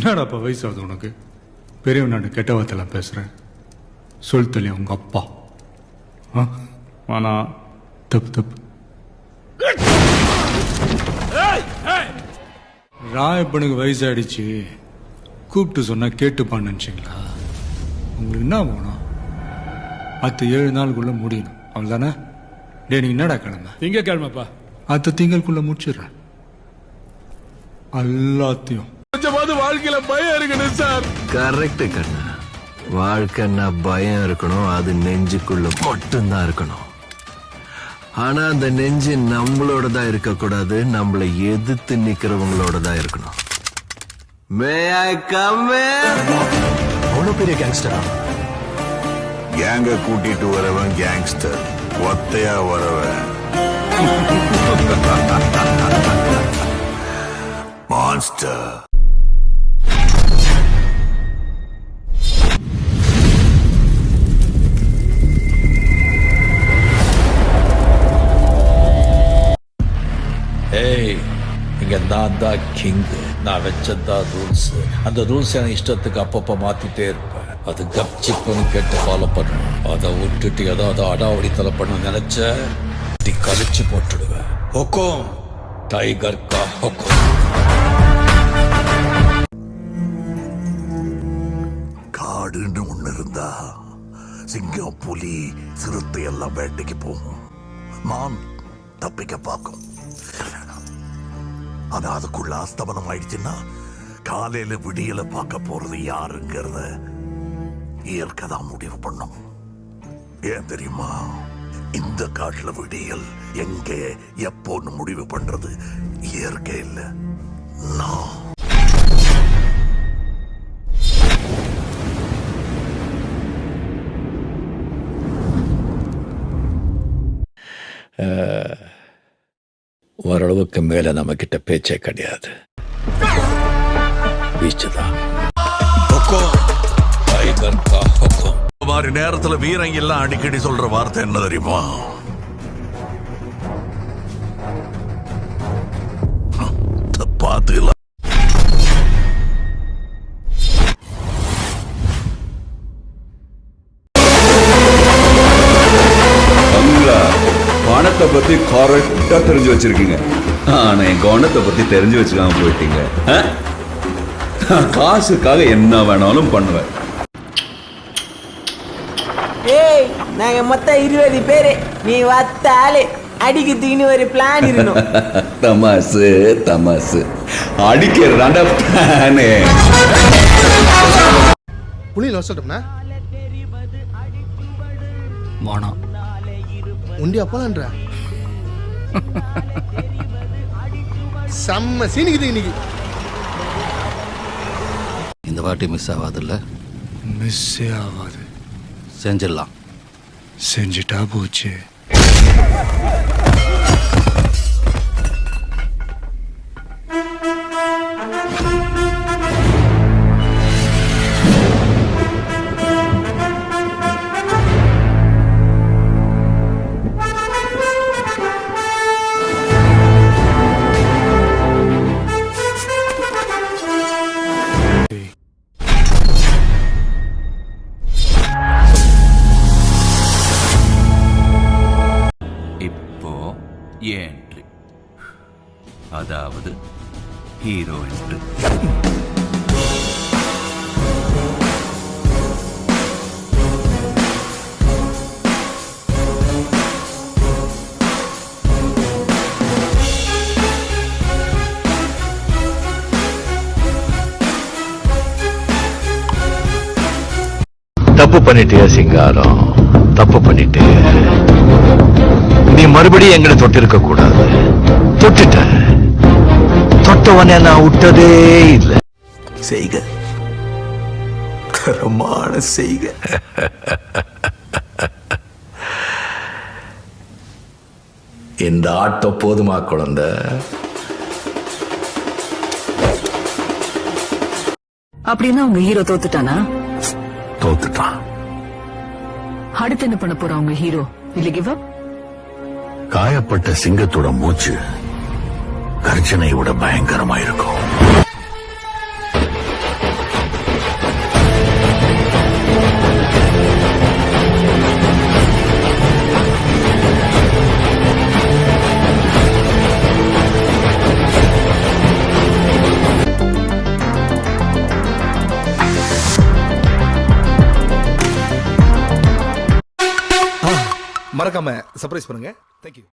என்னடாப்பா வயசாகுது உனக்கு? பெரியவன் நான் கெட்ட வார்த்தைலாம் பேசுகிறேன். சொல் தெளிய உங்கள் அப்பா. ஆனா தப்பு தப்பு. ராயப்பனுக்கு வயசாயிடுச்சு, கூப்பிட்டு சொன்னா கேட்டுப்பான்னு நினச்சிங்களா? உங்களுக்கு என்ன போகணும்? 7 நாளுக்குள்ள முடியணும், அவ்வளோதானே? டே நீங்க என்னடா கிழமை? திங்கக்கிழமைப்பா. திங்களுக்குள்ள முடிச்சிடுறேன் எல்லாத்தையும். கொஞ்சமாவது வாழ்க்கையில பயம் இருக்கணும் சார். கரெக்ட் கண்ணா, வாழ்க்கைன்னா பயம் இருக்கணும், அது நெஞ்சுக்குள்ள மட்டும்தான் இருக்கணும். ஆனா அந்த நெஞ்சு நம்மளோட தான் இருக்கக்கூடாது, நம்மளை எதிர்த்து நிக்கிறவங்களோட தான் இருக்கணும். மே ஐ கம் இன்? அவ்வளவு பெரிய கேங்ஸ்டரா? கேங்க கூட்டிட்டு வரவன் கேங்ஸ்டர், ஒத்தையா வரவன் மான்ஸ்டர். இங்க நான் தான் கிங், நான் வச்சதான் ரூல்ஸ். அந்த ரூல்ஸ் எனக்கு இஷ்டத்துக்கு அப்பப்ப மாத்திட்டே இருப்பேன். அது கப்சிப்புன்னு கேட்டு ஃபாலோ பண்ணணும். அதை விட்டுட்டு ஏதாவது அடாவடி தலை பண்ண நினைச்ச கழிச்சு போட்டுடுவேன். ஹொக்கோம், டைகர் கா ஹொக்கோம். காடுன்னு ஒண்ணு இருந்தா சிங்கம், புலி, சிறுத்தை எல்லாம் வேட்டைக்கு போகும், மான் தப்பிக்க பார்க்கும். ஆனா அதுக்குள்ள அஸ்தமனம் ஆயிடுச்சுன்னா காலையில விடியல பார்க்க போறது யாருங்கிறத இயற்கை தான் முடிவு பண்ணும். ஏன் தெரியுமா? இந்த காட்டுல விடியல் எங்க எப்போன்னு முடிவு பண்றது இயற்கை இல்ல, நான். ஓரளவுக்கு மேல நம்ம கிட்ட பேச்சே கிடையாது. வீச்சுதான். மாதிரி நேரத்துல வீரங்க எல்லாம் அடிக்கடி சொல்ற வார்த்தை என்ன தெரியுமா? பாத்துக்கலாம். பணத்தை பத்தி கரெக்டா தெரிஞ்சு வச்சிருக்கீங்க, ஆனா என் கவனத்தை பத்தி தெரிஞ்சு வச்சுக்காம போயிட்டீங்க. காசுக்காக என்ன வேணாலும் பண்ணுவேன். ஏய், நாங்க மொத்தம் 20 பேரு, நீ வத்தாலே அடிக்கிறதுக்குன்னு ஒரு பிளான் இருக்கணும். தமாசு தமாசு அடிக்கிறதாண்ட பிளானு. புளியில் வசட்டோம்னா வானா உண்டி அப்பலான்ற செம்ம சீனிக்குது இன்னைக்கு. இந்த வாட்டி மிஸ் ஆகாதுல்ல? மிஸ்ஸே ஆகாது. செஞ்சிடலாம். செஞ்சுட்டா போச்சு. என்ட்ரி, அதாவது ஹீரோ என்ட்ரி. தப்பு பண்ணிட்டே சிங்காரம், தப்பு பண்ணிட்டே. நீ மறுபடியும் எங்களை தொட்டிருக்க கூடாது. தொட்டுட்ட. தொட்டவனே நான் விட்டதே இல்லை. செய்க, தரமான செய்க. இந்த ஆட்டம் போதுமா குழந்தை? அப்படின்னா உங்க ஹீரோ தோத்துட்டானா? தோத்துட்டான். அடுத்து என்ன பண்ண போறா உங்க ஹீரோ? இல்ல கிவ் அப்? காயப்பட்ட சிங்கத்தோட மூச்சு கர்ஜனை விட பயங்கரமா இருக்கும். மறக்காம சர்ப்ரைஸ் பண்ணுங்க. தேங்க்யூ.